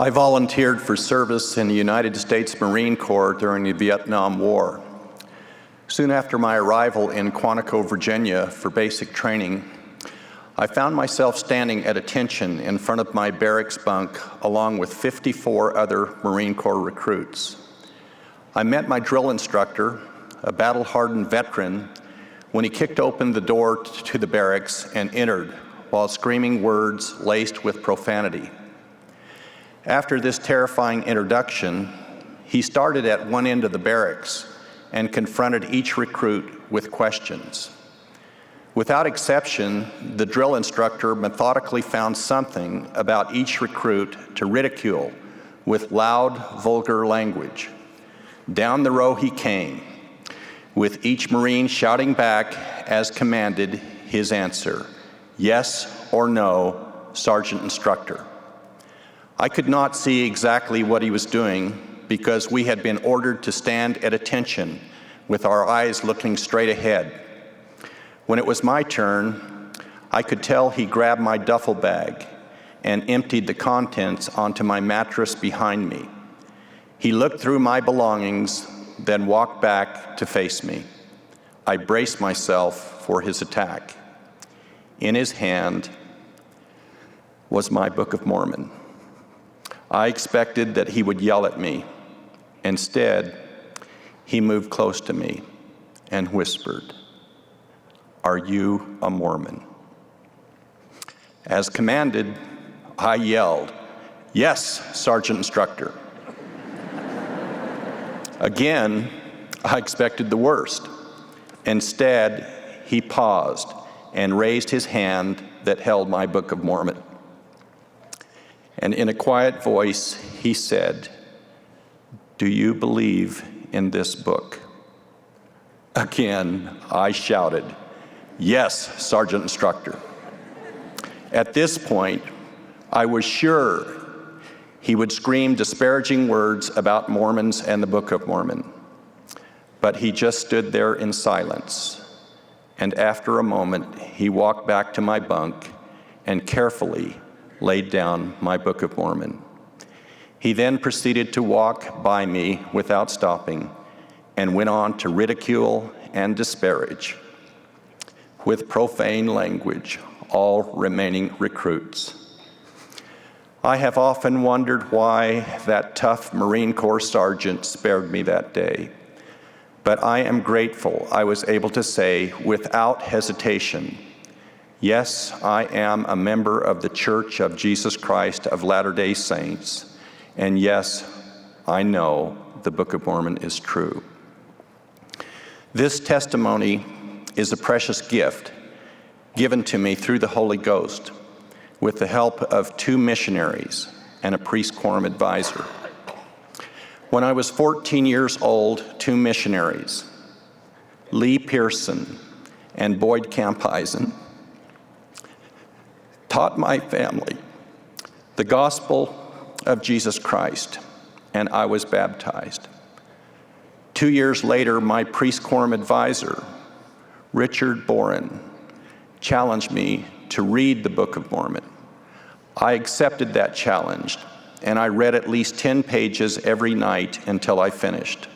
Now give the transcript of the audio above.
I volunteered for service in the United States Marine Corps during the Vietnam War. Soon after my arrival in Quantico, Virginia for basic training, I found myself standing at attention in front of my barracks bunk along with 54 other Marine Corps recruits. I met my drill instructor, a battle-hardened veteran, when he kicked open the door to the barracks and entered while screaming words laced with profanity. After this terrifying introduction, he started at one end of the barracks and confronted each recruit with questions. Without exception, the drill instructor methodically found something about each recruit to ridicule with loud, vulgar language. Down the row he came, with each Marine shouting back as commanded his answer, "Yes or no, Sergeant Instructor." I could not see exactly what he was doing because we had been ordered to stand at attention with our eyes looking straight ahead. When it was my turn, I could tell he grabbed my duffel bag and emptied the contents onto my mattress behind me. He looked through my belongings, then walked back to face me. I braced myself for his attack. In his hand was my Book of Mormon. I expected that he would yell at me. Instead, he moved close to me and whispered, "Are you a Mormon?" As commanded, I yelled, "Yes, Sergeant Instructor." Again, I expected the worst. Instead, he paused and raised his hand that held my Book of Mormon. And in a quiet voice, he said, "Do you believe in this book?" Again, I shouted, "Yes, Sergeant Instructor." At this point, I was sure he would scream disparaging words about Mormons and the Book of Mormon. But he just stood there in silence. And after a moment, he walked back to my bunk and carefully laid down my Book of Mormon. He then proceeded to walk by me without stopping and went on to ridicule and disparage with profane language all remaining recruits. I have often wondered why that tough Marine Corps sergeant spared me that day, but I am grateful I was able to say without hesitation, "Yes, I am a member of the Church of Jesus Christ of Latter-day Saints, and yes, I know the Book of Mormon is true." This testimony is a precious gift given to me through the Holy Ghost with the help of 2 missionaries and a priest quorum advisor. When I was 14 years old, 2 missionaries, Lee Pearson and Boyd Campeisen, taught my family the gospel of Jesus Christ, and I was baptized. 2 years later, my priest quorum advisor, Richard Boren, challenged me to read the Book of Mormon. I accepted that challenge, and I read at least 10 pages every night until I finished.